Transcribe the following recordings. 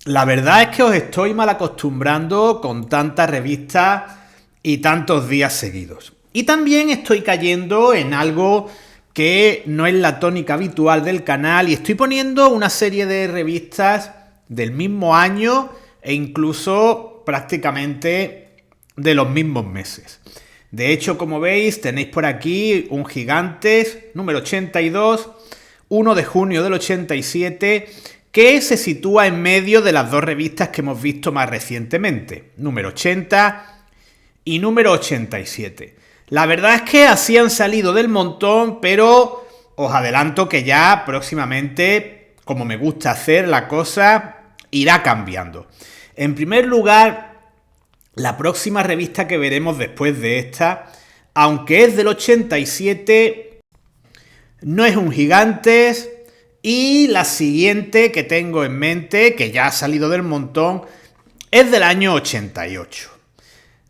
La verdad es que os estoy mal acostumbrando con tantas revistas y tantos días seguidos. Y también estoy cayendo en algo que no es la tónica habitual del canal y estoy poniendo una serie de revistas del mismo año e incluso prácticamente de los mismos meses. De hecho, como veis, tenéis por aquí un Gigantes número 82, 1 de junio del 87, que se sitúa en medio de las dos revistas que hemos visto más recientemente, número 80 y número 87. La verdad es que así han salido del montón, pero os adelanto que ya próximamente, como me gusta hacer la cosa, irá cambiando. En primer lugar, la próxima revista que veremos después de esta, aunque es del 87, no es un Gigantes. Y la siguiente que tengo en mente, que ya ha salido del montón, es del año 88.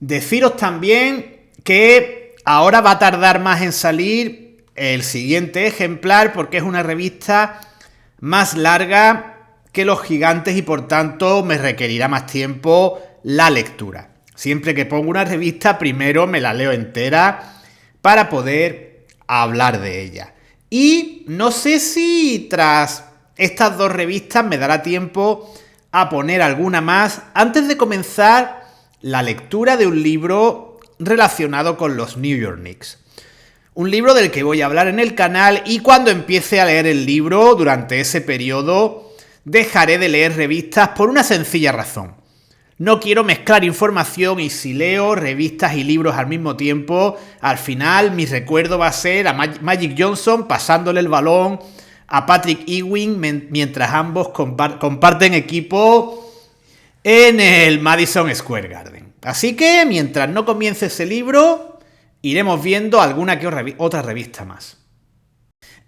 Deciros también que ahora va a tardar más en salir el siguiente ejemplar porque es una revista más larga que los Gigantes y por tanto me requerirá más tiempo la lectura. Siempre que pongo una revista, primero me la leo entera para poder hablar de ella. Y no sé si tras estas dos revistas me dará tiempo a poner alguna más antes de comenzar la lectura de un libro relacionado con los New York Knicks. Un libro del que voy a hablar en el canal y cuando empiece a leer el libro durante ese periodo dejaré de leer revistas por una sencilla razón. No quiero mezclar información y si leo revistas y libros al mismo tiempo, al final mi recuerdo va a ser a Magic Johnson pasándole el balón a Patrick Ewing mientras ambos comparten equipo en el Madison Square Garden. Así que mientras no comience ese libro, iremos viendo alguna que otra revista más.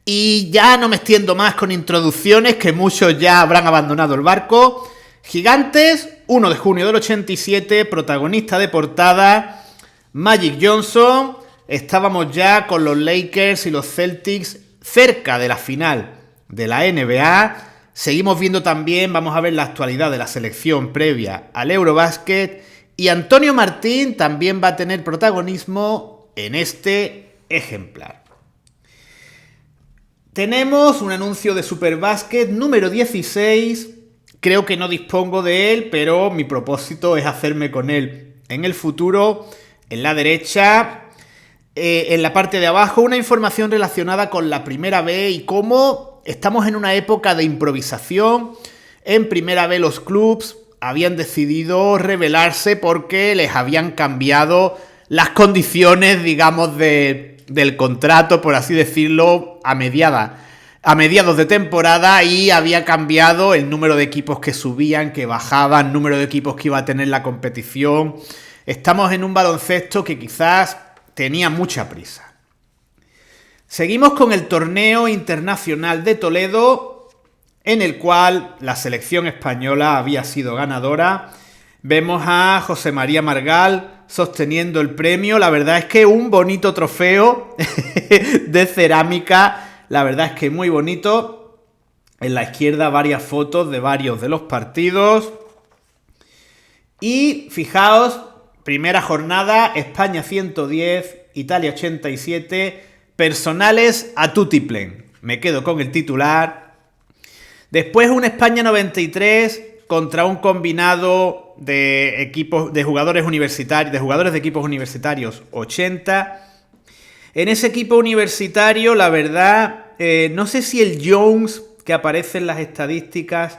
Y ya no me extiendo más con introducciones, que muchos ya habrán abandonado el barco. Gigantes, 1 de junio del 87, protagonista de portada, Magic Johnson. Estábamos ya con los Lakers y los Celtics cerca de la final de la NBA. Seguimos viendo también, vamos a ver la actualidad de la selección previa al Eurobasket. Y Antonio Martín también va a tener protagonismo en este ejemplar. Tenemos un anuncio de Superbasket número 16. Creo que no dispongo de él, pero mi propósito es hacerme con él en el futuro. En la derecha, en la parte de abajo, una información relacionada con la Primera B y cómo estamos en una época de improvisación. En Primera B los clubs habían decidido rebelarse porque les habían cambiado las condiciones, digamos, del contrato, por así decirlo, a mediados de temporada y había cambiado el número de equipos que subían, que bajaban, número de equipos que iba a tener la competición. Estamos en un baloncesto que quizás tenía mucha prisa. Seguimos con el torneo internacional de Toledo, en el cual la selección española había sido ganadora. Vemos a José María Margal sosteniendo el premio. La verdad es que un bonito trofeo de cerámica. La verdad es que muy bonito. En la izquierda varias fotos de varios de los partidos. Y fijaos, primera jornada, España 110, Italia 87, personales a tutiplén. Me quedo con el titular. Después un España 93 contra un combinado de equipos de jugadores universitarios, de jugadores de equipos universitarios 80. En ese equipo universitario, la verdad, no sé si el Jones que aparece en las estadísticas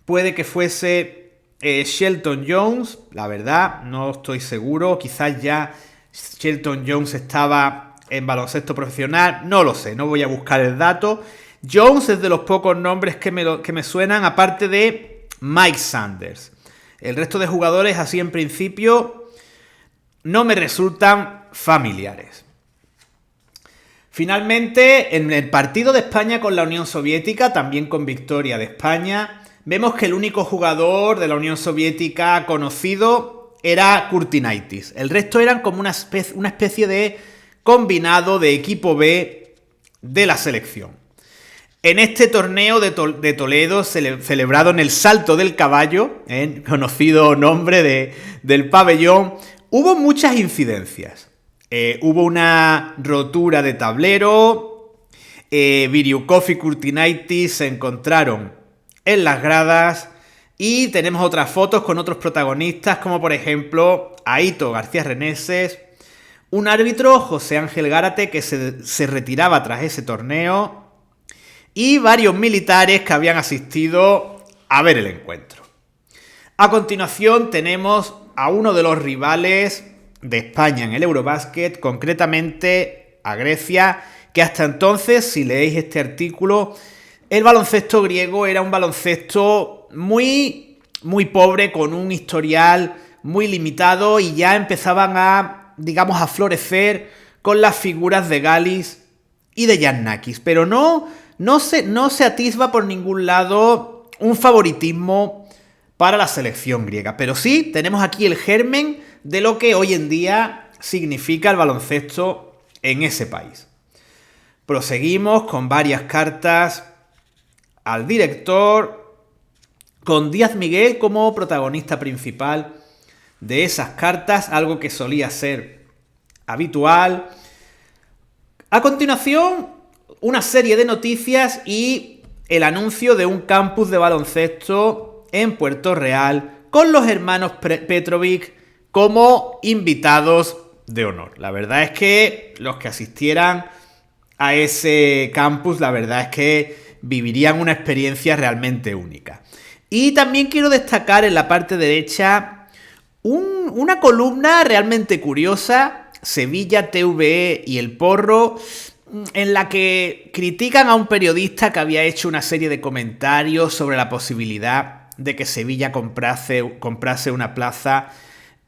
puede que fuese Shelton Jones. La verdad, no estoy seguro. Quizás ya Shelton Jones estaba en baloncesto profesional. No lo sé, no voy a buscar el dato. Jones es de los pocos nombres que me suenan, aparte de Mike Sanders. El resto de jugadores, así en principio, no me resultan familiares. Finalmente, en el partido de España con la Unión Soviética, también con victoria de España, vemos que el único jugador de la Unión Soviética conocido era Kurtinaitis. El resto eran como una especie de combinado de equipo B de la selección. en este torneo de Toledo, celebrado en el Salto del Caballo, conocido nombre del pabellón, hubo muchas incidencias. Hubo una rotura de tablero, Biriukov y Kurtinaitis se encontraron en las gradas y tenemos otras fotos con otros protagonistas, como por ejemplo Aito García Reneses, un árbitro, José Ángel Gárate, que se retiraba tras ese torneo, y varios militares que habían asistido a ver el encuentro. A continuación tenemos a uno de los rivales de España en el Eurobasket, concretamente a Grecia, que hasta entonces, si leéis este artículo, el baloncesto griego era un baloncesto muy, muy pobre, con un historial muy limitado, y ya empezaban a florecer con las figuras de Galis y de Giannakis, pero no se atisba por ningún lado un favoritismo para la selección griega. Pero sí tenemos aquí el germen de lo que hoy en día significa el baloncesto en ese país. Proseguimos con varias cartas al director, con Díaz Miguel como protagonista principal de esas cartas, algo que solía ser habitual. A continuación, una serie de noticias y el anuncio de un campus de baloncesto en Puerto Real con los hermanos Petrovic como invitados de honor. La verdad es que los que asistieran a ese campus, la verdad es que vivirían una experiencia realmente única. Y también quiero destacar en la parte derecha una columna realmente curiosa, Sevilla, TVE y El Porro, en la que critican a un periodista que había hecho una serie de comentarios sobre la posibilidad de que Sevilla comprase una plaza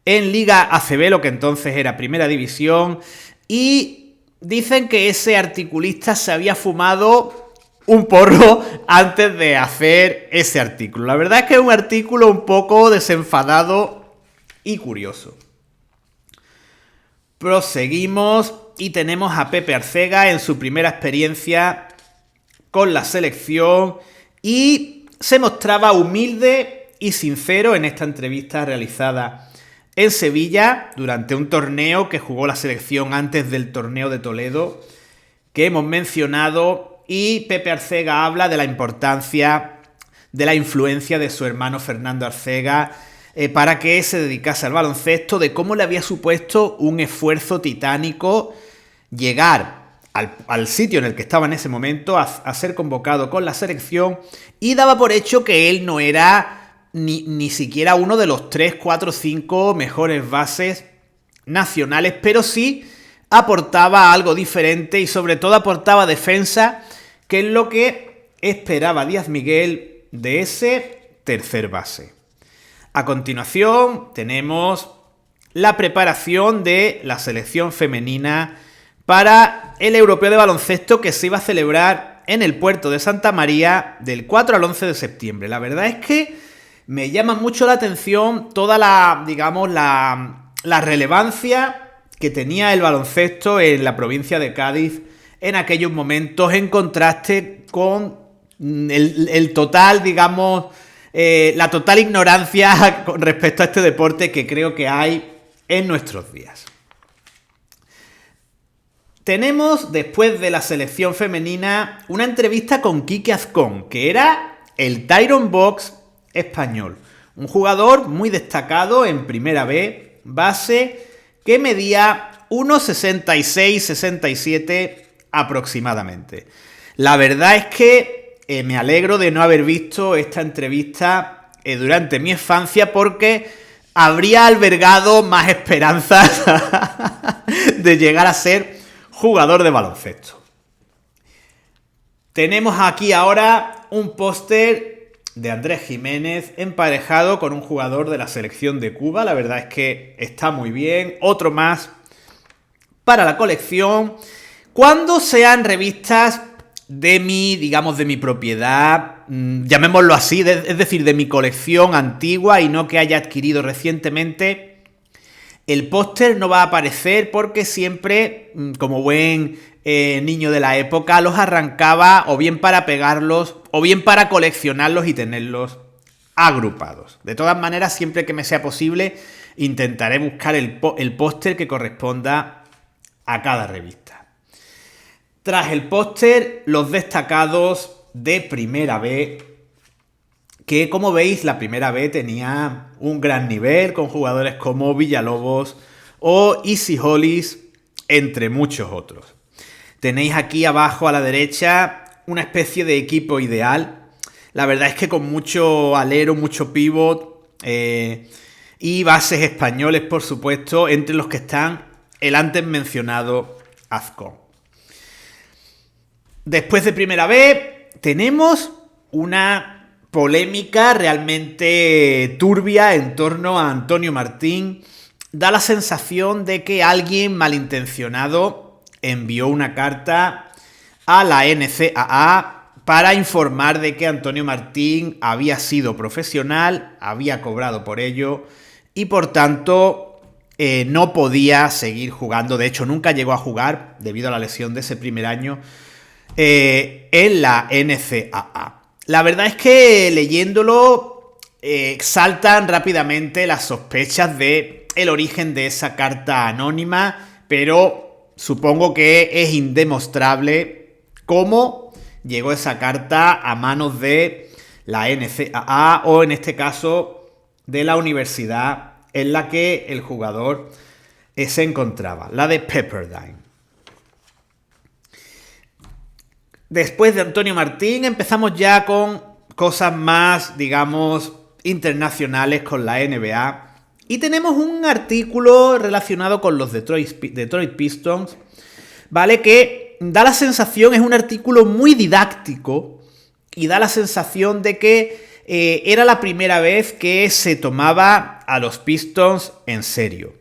en Liga ACB, lo que entonces era Primera División, y dicen que ese articulista se había fumado un porro antes de hacer ese artículo. La verdad es que es un artículo un poco desenfadado y curioso. Proseguimos y tenemos a Pepe Arcega en su primera experiencia con la selección y se mostraba humilde y sincero en esta entrevista realizada en Sevilla durante un torneo que jugó la selección antes del torneo de Toledo que hemos mencionado, y Pepe Arcega habla de la importancia de la influencia de su hermano Fernando Arcega para que se dedicase al baloncesto, de cómo le había supuesto un esfuerzo titánico llegar al sitio en el que estaba en ese momento, a ser convocado con la selección, y daba por hecho que él no era ni siquiera uno de los 3, 4, 5 mejores bases nacionales, pero sí aportaba algo diferente y sobre todo aportaba defensa, que es lo que esperaba Díaz Miguel de ese tercer base. A continuación tenemos la preparación de la selección femenina para el Europeo de Baloncesto que se iba a celebrar en el puerto de Santa María del 4 al 11 de septiembre. La verdad es que me llama mucho la atención toda la relevancia que tenía el baloncesto en la provincia de Cádiz en aquellos momentos, en contraste con el total, la total ignorancia con respecto a este deporte que creo que hay en nuestros días. Tenemos, después de la selección femenina, una entrevista con Quique Azcón, que era el Tyron Box español. Un jugador muy destacado en Primera B, base, que medía 1,66-67 aproximadamente. La verdad es que me alegro de no haber visto esta entrevista durante mi infancia, porque habría albergado más esperanzas de llegar a ser jugador de baloncesto. Tenemos aquí ahora un póster de Andrés Jiménez emparejado con un jugador de la selección de Cuba. La verdad es que está muy bien. Otro más para la colección. Cuando sean revistas de mi propiedad, llamémoslo así, es decir, de mi colección antigua y no que haya adquirido recientemente, El póster no va a aparecer porque siempre, como buen niño de la época, los arrancaba o bien para pegarlos o bien para coleccionarlos y tenerlos agrupados. De todas maneras, siempre que me sea posible, intentaré buscar el póster que corresponda a cada revista. Tras el póster, los destacados de Primera B, que como veis la Primera B tenía un gran nivel con jugadores como Villalobos o Easy Hollis, entre muchos otros. Tenéis aquí abajo a la derecha una especie de equipo ideal. La verdad es que con mucho alero, mucho pivot y bases españoles, por supuesto, entre los que están el antes mencionado Azcón. Después de Primera B tenemos una polémica realmente turbia en torno a Antonio Martín. Da la sensación de que alguien malintencionado envió una carta a la NCAA para informar de que Antonio Martín había sido profesional, había cobrado por ello y por tanto no podía seguir jugando. De hecho, nunca llegó a jugar debido a la lesión de ese primer año en la NCAA. La verdad es que leyéndolo saltan rápidamente las sospechas de el origen de esa carta anónima, pero supongo que es indemostrable cómo llegó esa carta a manos de la NCAA o en este caso de la universidad en la que el jugador se encontraba, la de Pepperdine. Después de Antonio Martín empezamos ya con cosas más, digamos, internacionales con la NBA. Y tenemos un artículo relacionado con los Detroit Pistons, ¿vale? Que da la sensación, es un artículo muy didáctico y da la sensación de que era la primera vez que se tomaba a los Pistons en serio.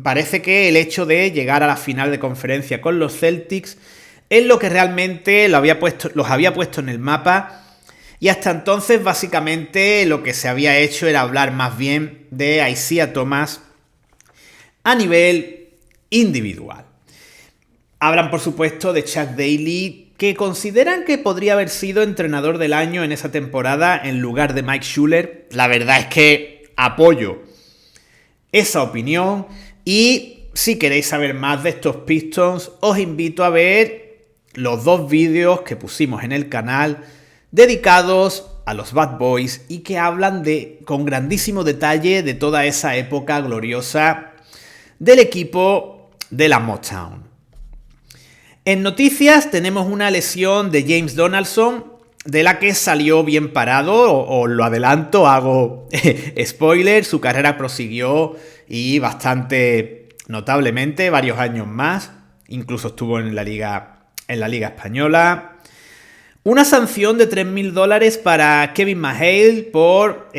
Parece que el hecho de llegar a la final de conferencia con los Celtics es lo que realmente los había puesto en el mapa, y hasta entonces básicamente lo que se había hecho era hablar más bien de Isaiah Thomas a nivel individual. Hablan por supuesto de Chuck Daly, que consideran que podría haber sido entrenador del año en esa temporada en lugar de Mike Schuller. La verdad es que apoyo esa opinión, y si queréis saber más de estos Pistons os invito a ver los 2 vídeos que pusimos en el canal dedicados a los Bad Boys y que hablan con grandísimo detalle de toda esa época gloriosa del equipo de la Motown. En noticias tenemos una lesión de James Donaldson, de la que salió bien parado, o lo adelanto, hago spoiler, su carrera prosiguió y bastante notablemente, varios años más, incluso estuvo en la Liga Española. Una sanción de $3.000 para Kevin McHale por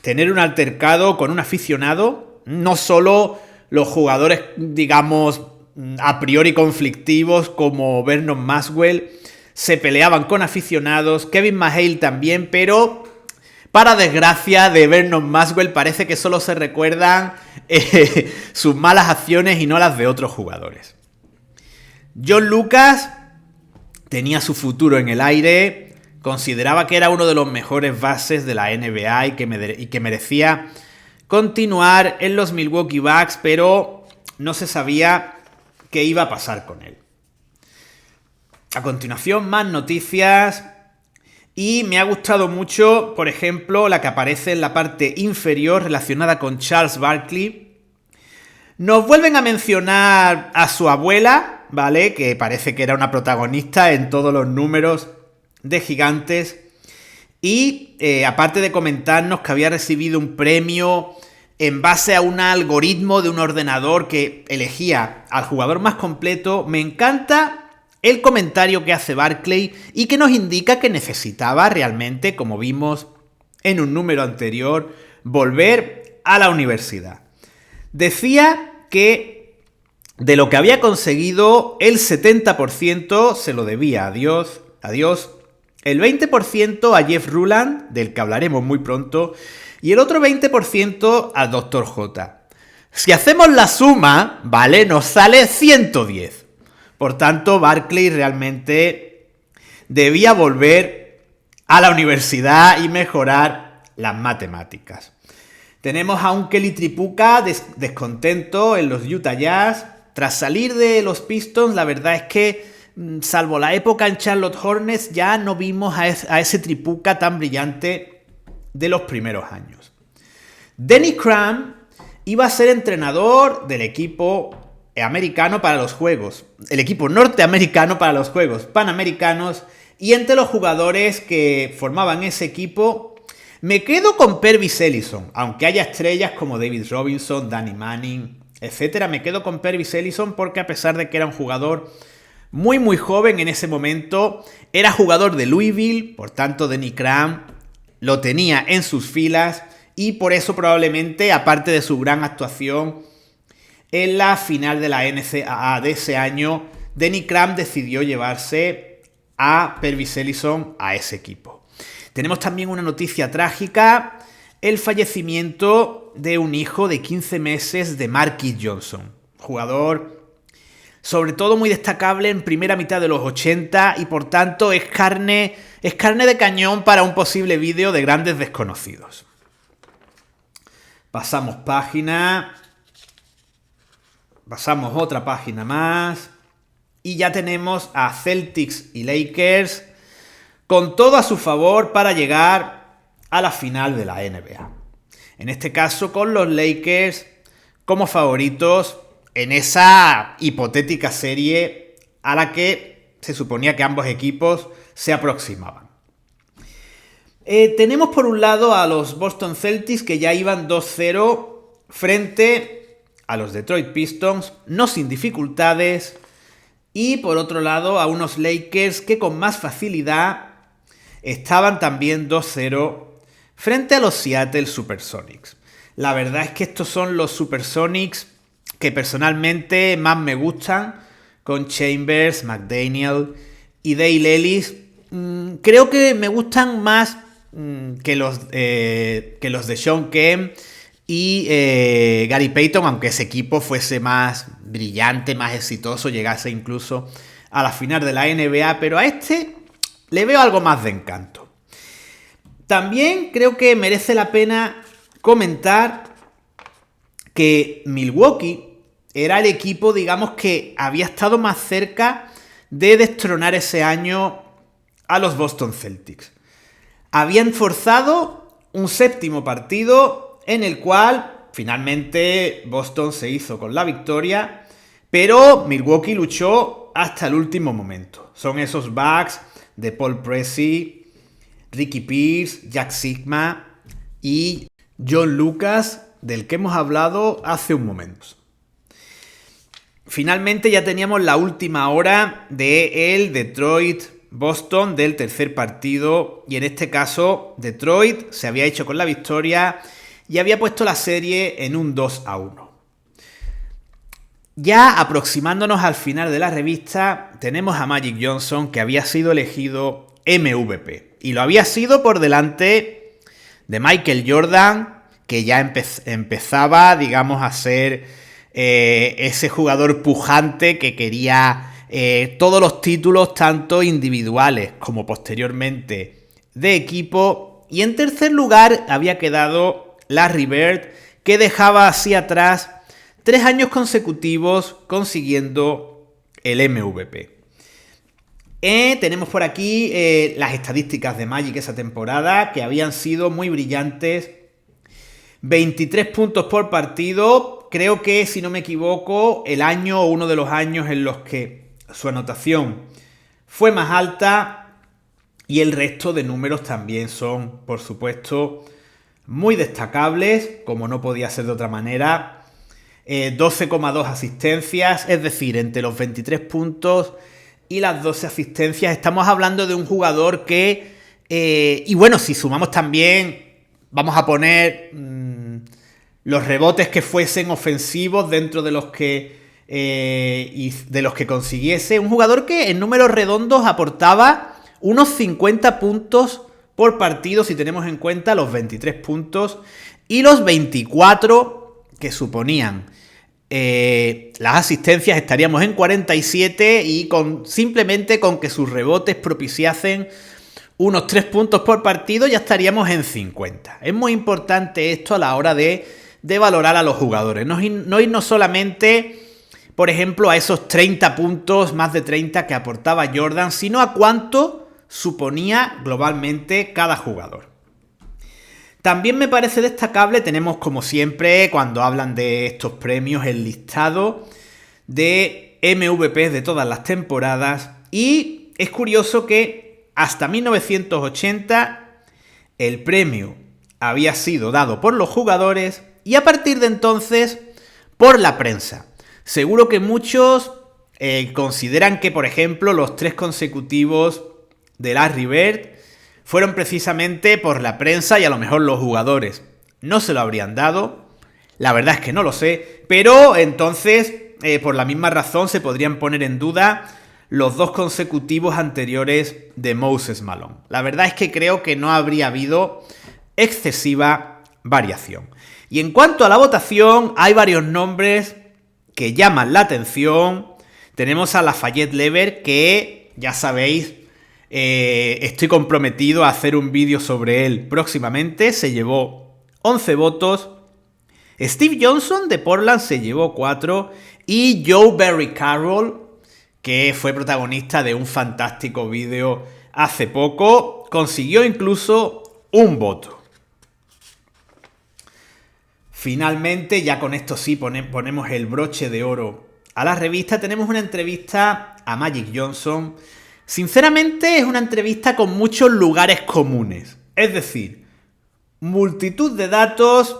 tener un altercado con un aficionado. No solo los jugadores, digamos, a priori conflictivos como Vernon Maxwell se peleaban con aficionados, Kevin McHale también, pero para desgracia de Vernon Maxwell parece que solo se recuerdan sus malas acciones y no las de otros jugadores. John Lucas tenía su futuro en el aire, consideraba que era uno de los mejores bases de la NBA y que merecía continuar en los Milwaukee Bucks, pero no se sabía qué iba a pasar con él. A continuación, más noticias, y me ha gustado mucho, por ejemplo, la que aparece en la parte inferior relacionada con Charles Barkley. Nos vuelven a mencionar a su abuela, ¿vale? Que parece que era una protagonista en todos los números de Gigantes. Y aparte de comentarnos que había recibido un premio en base a un algoritmo de un ordenador que elegía al jugador más completo, me encanta el comentario que hace Barkley y que nos indica que necesitaba realmente, como vimos en un número anterior, volver a la universidad. Decía que de lo que había conseguido, el 70% se lo debía a Dios, el 20% a Jeff Ruland, del que hablaremos muy pronto, y el otro 20% al Dr. J. Si hacemos la suma, ¿vale? Nos sale 110. Por tanto, Barkley realmente debía volver a la universidad y mejorar las matemáticas. Tenemos a un Kelly Tripucka descontento en los Utah Jazz. Tras salir de los Pistons, la verdad es que, salvo la época en Charlotte Hornets, ya no vimos a ese Tripucka tan brillante de los primeros años. Denny Crum iba a ser entrenador del equipo americano para los Juegos, el equipo norteamericano para los Juegos Panamericanos, y entre los jugadores que formaban ese equipo me quedo con Pervis Ellison, aunque haya estrellas como David Robinson, Danny Manning, etc. Me quedo con Pervis Ellison porque, a pesar de que era un jugador muy joven en ese momento, era jugador de Louisville, por tanto Denny Crum lo tenía en sus filas, y por eso probablemente, aparte de su gran actuación en la final de la NCAA de ese año, Denny Crum decidió llevarse a Pervis Ellison a ese equipo. Tenemos también una noticia trágica: el fallecimiento de un hijo de 15 meses de Marquis Johnson, jugador sobre todo muy destacable en primera mitad de los 80 y por tanto es carne de cañón para un posible vídeo de Grandes Desconocidos. Pasamos página, pasamos otra página más y ya tenemos a Celtics y Lakers con todo a su favor para llegar a la final de la NBA. En este caso, con los Lakers como favoritos en esa hipotética serie a la que se suponía que ambos equipos se aproximaban. Tenemos por un lado a los Boston Celtics, que ya iban 2-0 frente a los Detroit Pistons, no sin dificultades, y por otro lado a unos Lakers que con más facilidad estaban también 2-0 frente a los Seattle Supersonics. La verdad es que estos son los Supersonics que personalmente más me gustan, con Chambers, McDaniel y Dale Ellis. Creo que me gustan más que los de Sean Kemp y Gary Payton, aunque ese equipo fuese más brillante, más exitoso, llegase incluso a la final de la NBA, pero a este le veo algo más de encanto. También creo que merece la pena comentar que Milwaukee era el equipo, digamos, que había estado más cerca de destronar ese año a los Boston Celtics. Habían forzado un séptimo partido en el cual finalmente Boston se hizo con la victoria, pero Milwaukee luchó hasta el último momento. Son esos Bucks de Paul Pressey, Ricky Pierce, Jack Sigma y John Lucas, del que hemos hablado hace un momento. Finalmente ya teníamos la última hora del Detroit-Boston del tercer partido, y en este caso Detroit se había hecho con la victoria y había puesto la serie en un 2-1. Ya aproximándonos al final de la revista, tenemos a Magic Johnson, que había sido elegido MVP, y lo había sido por delante de Michael Jordan, que ya empezaba, digamos, a ser ese jugador pujante que quería todos los títulos, tanto individuales como posteriormente de equipo. Y en tercer lugar había quedado Larry Bird, que dejaba así atrás 3 años consecutivos consiguiendo el MVP. Tenemos por aquí las estadísticas de Magic esa temporada, que habían sido muy brillantes. 23 puntos por partido. Creo que, si no me equivoco, el año o uno de los años en los que su anotación fue más alta, y el resto de números también son, por supuesto, muy destacables, como no podía ser de otra manera. 12,2 asistencias, es decir, entre los 23 puntos y las 12 asistencias estamos hablando de un jugador que, y bueno, si sumamos también, vamos a poner los rebotes que fuesen ofensivos dentro de los que consiguiese, un jugador que en números redondos aportaba unos 50 puntos por partido, si tenemos en cuenta los 23 puntos y los 24 que suponían las asistencias estaríamos en 47 y simplemente con que sus rebotes propiciasen unos 3 puntos por partido ya estaríamos en 50. Es muy importante esto a la hora de valorar a los jugadores. No irnos solamente, por ejemplo, a esos 30 puntos, más de 30 que aportaba Jordan, sino a cuánto suponía globalmente cada jugador. También me parece destacable, tenemos como siempre, cuando hablan de estos premios, el listado de MVPs de todas las temporadas. Y es curioso que hasta 1980 el premio había sido dado por los jugadores y a partir de entonces por la prensa. Seguro que muchos consideran que, por ejemplo, los 3 consecutivos de Larry Bird fueron precisamente por la prensa y a lo mejor los jugadores no se lo habrían dado. La verdad es que no lo sé, pero entonces por la misma razón se podrían poner en duda los 2 consecutivos anteriores de Moses Malone. La verdad es que creo que no habría habido excesiva variación. Y en cuanto a la votación, hay varios nombres que llaman la atención. Tenemos a Lafayette Lever, que ya sabéis, estoy comprometido a hacer un vídeo sobre él próximamente. Se llevó 11 votos. Steve Johnson de Portland se llevó 4. Y Joe Barry Carroll, que fue protagonista de un fantástico vídeo hace poco, consiguió incluso un voto. Finalmente, ya con esto sí ponemos el broche de oro a la revista, tenemos una entrevista a Magic Johnson. Sinceramente es una entrevista con muchos lugares comunes, es decir, multitud de datos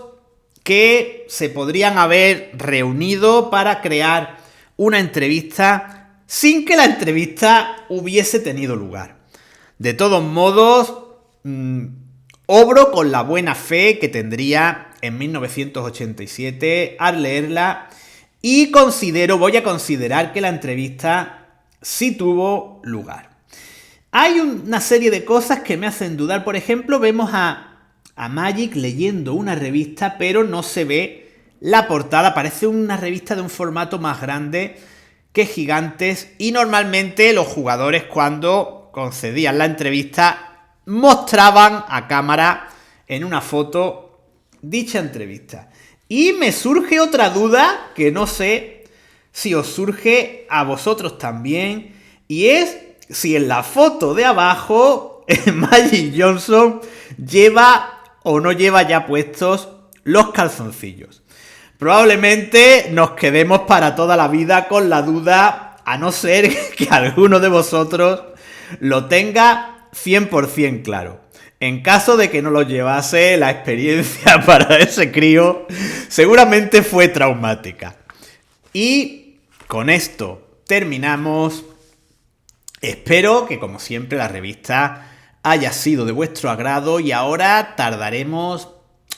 que se podrían haber reunido para crear una entrevista sin que la entrevista hubiese tenido lugar. De todos modos, obro con la buena fe que tendría en 1987 al leerla y voy a considerar que la entrevista sí tuvo lugar. Hay una serie de cosas que me hacen dudar. Por ejemplo, vemos a Magic leyendo una revista, pero no se ve la portada. Parece una revista de un formato más grande que Gigantes. Y normalmente los jugadores, cuando concedían la entrevista, mostraban a cámara en una foto dicha entrevista. Y me surge otra duda que no sé si os surge a vosotros también, y es si en la foto de abajo Magic Johnson lleva o no lleva ya puestos los calzoncillos. Probablemente nos quedemos para toda la vida con la duda, a no ser que alguno de vosotros lo tenga 100% claro. En caso de que no lo llevase, la experiencia para ese crío seguramente fue traumática. Y con esto terminamos. Espero que, como siempre, la revista haya sido de vuestro agrado y ahora tardaremos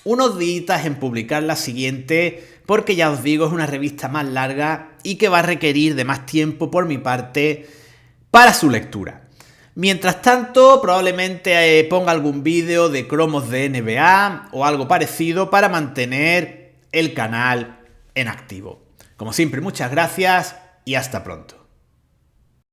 unos días en publicar la siguiente porque ya os digo, es una revista más larga y que va a requerir de más tiempo por mi parte para su lectura. Mientras tanto, probablemente ponga algún vídeo de cromos de NBA o algo parecido para mantener el canal en activo. Como siempre, muchas gracias y hasta pronto.